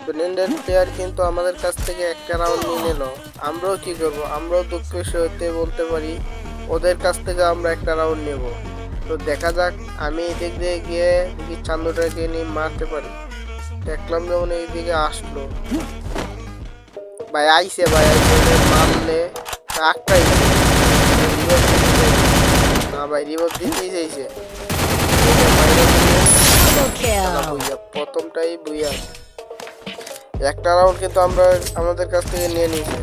অপোনেন্টের player কিন্তু আমাদের কাছ থেকে একটা রাউন্ড নিয়ে নিল। আমরাও কি করব, আমরাও দুঃখের সহিতে বলতে পারি ওদের কাছ থেকে আমরা একটা রাউন্ড নেব। তো দেখা যাক, আমি এদিক দিয়ে গিয়ে দেখি চান্দুটাকে নিয়ে মারতে পারি। দেখলাম যখন এইদিকে আসলো, ভাই আইসে, ভাই আইসে মারলে একটাই না ভাই, রিভাইভ দিতেই চাইছে। প্রথমটাই বুইয়া, একটা রাউন্ড কিন্তু আমরা আমাদের কাছ থেকে নিয়ে নিয়েছি।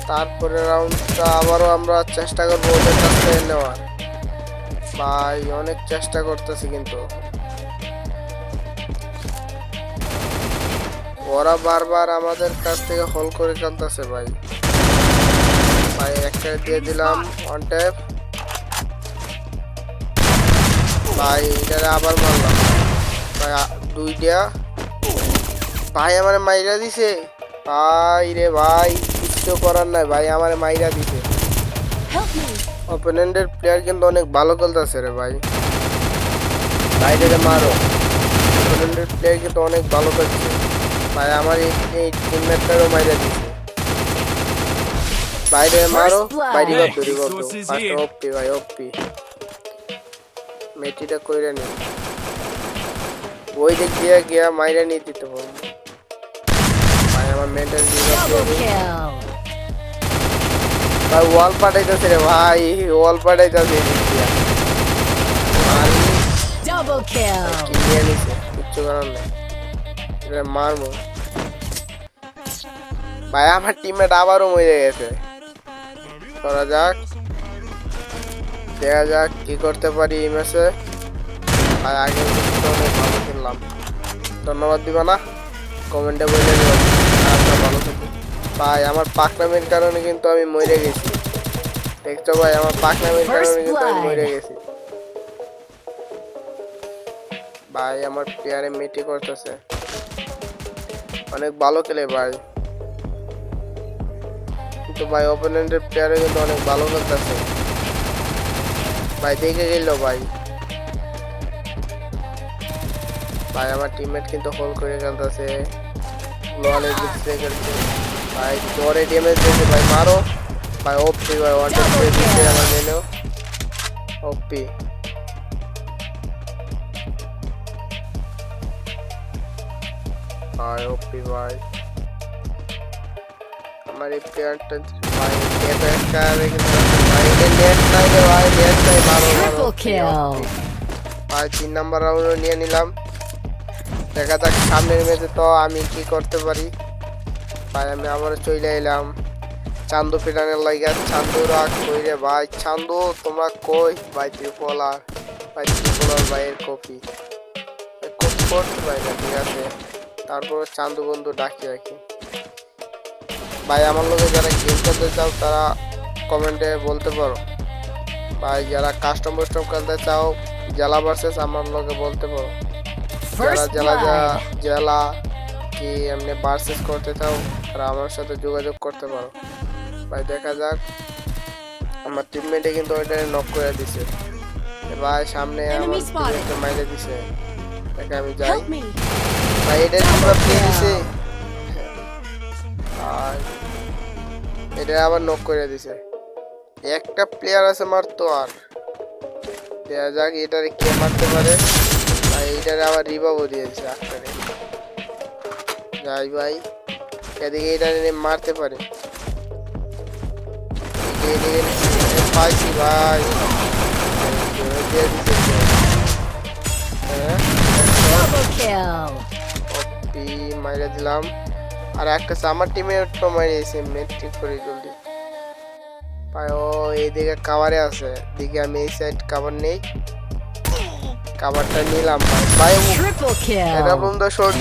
তারপরে রাউন্ডটা আবারও আমরা চেষ্টা করবো ওদের কাছ থেকে নেওয়ার। ভাই অনেক চেষ্টা করতেছি কিন্তু ওরা বারবার আমাদের কাছ থেকে হল করে কাঁদতেছে। ভাই ভাই একটা দিয়ে দিলাম ওয়ান ট্যাপ, ভাই এটা আবার মারলাম ভাই দুইটা। ভাই আমার মাইরা দিছে, ভাই রে ভাই কিছু করার নাই, ভাই আমার মাইরা দিছে। অপোনেন্টের প্লেয়ার কিন্তু অনেক ভালো খেলতেছে রে ভাই, বাইরে মারো। অপোনেন্টের প্লেয়ার কিন্তু অনেক ভালো খেলছে ভাই, আমার এই টিমমেটটারও মাইরা দিছে। বাইরে মারো, বাইরে ওপি ভাই ওপি, মেটিটা কইরা নি ওই দিক দিয়ে গিয়া মাইরা নিয়ে দিতে পারবো। ভাই আমার মেন্টাল ভাই ওয়াল পাঠাইতেছে রে ভাই, ওয়াল পাঠাইতেছে কিচ্ছু করার নাই, মারবো। ভাই আমার টিমমেট আবারও মরে গেছে। করা যাক, দেখা যাক কি করতে পারি এই ম্যাচে। ভাই আগে অনেক ভালো খেললাম, ধন্যবাদ দিবা না, কমেন্টে বলে দিও ভালো থাকো। ভাই আমার পাকনামির কারণে কিন্তু আমি মরে গেছি, দেখছো ভাই আমার পাকনামির কারণে কিন্তু আমি মরে গেছি। ভাই আমার প্লেয়ারে মেটি করতেছে, অনেক ভালো খেলে ভাই, কিন্তু ভাই অপোনেন্টের প্লেয়ারে কিন্তু অনেক ভালো খেলতেছে। ভাই দেখে গেল ভাই, ভাই আমার টিমমেট কিন্তু হোল করে খেলতেছে, লোয়ালে জিততে খেলছে। ভাই জোরে ড্যামেজ দিয়েছে, ভাই মারো ভাই ওপি, ভাই ওয়ান ট্যাপ করে দিচ্ছে আমার মেনেও ওপি। ভাই ওপি ভাই আমার এই প্লেয়ারটা ভাই নেট একটা রেখে ভাই, নেট নাই রে ভাই, নেট নাই, মারো মারো ভাই। 3 নাম্বার রাউন্ড নিয়ে নিলাম, দেখা যাক সামনের ম্যাচে তো আমি কি করতে পারি। ভাই আমি আবার চলে এলাম চান্দু পিটানের লাইগা। চান্দুরা কই রে ভাই, চান্দু তোমরা কই ভাই? ত্রিপলার ভাই, ত্রিপলার ভাইয়ের কপি কপি করতে পারি না, ঠিক আছে। তারপর চান্দু বন্ধু ডাকি রাখি। ভাই আমার লোকে যারা গেম খেলতে চাও তারা কমেন্টে বলতে পারো। ভাই যারা কাস্টম খেলতে চাও জেলা ভার্সেস আমার লোকে বলতে পারো। যারা জেলা কি এমনি ভার্সেস করতে চাও তারা আমার সাথে যোগাযোগ করতে পারো। ভাই দেখা যাক, আমার টিমমেটে কিন্তু ওইটা নক করে দিছে ভাই, সামনে আমার টিমমেটকে মাইরে দিছে। দেখে আমি যাই ভাই, এটা তোমরা পেয়ে দিছে, আর এটা আবার নক করে দিছে। একটা প্লেয়ার আছে মারতো, আর দেখা যাক এটারে কে মারতে পারে। ভাই এটারে আবার রিভাইভও দিয়ে দিছে আখটারে। যাই ভাই এদিকে এটারে মারতে পারে, পাইছি ভাই, মাইরা দিলাম। আর একটা আমার টিমে মারিয়েছে ঠিক করে জলদি। ভাই ও এইদিকে কাভারে আছে, দিকে আমি এই সাইড কাভার নেই, কাভারটা নিলাম ভাই। ভাই এটা বন্ধু শর্ট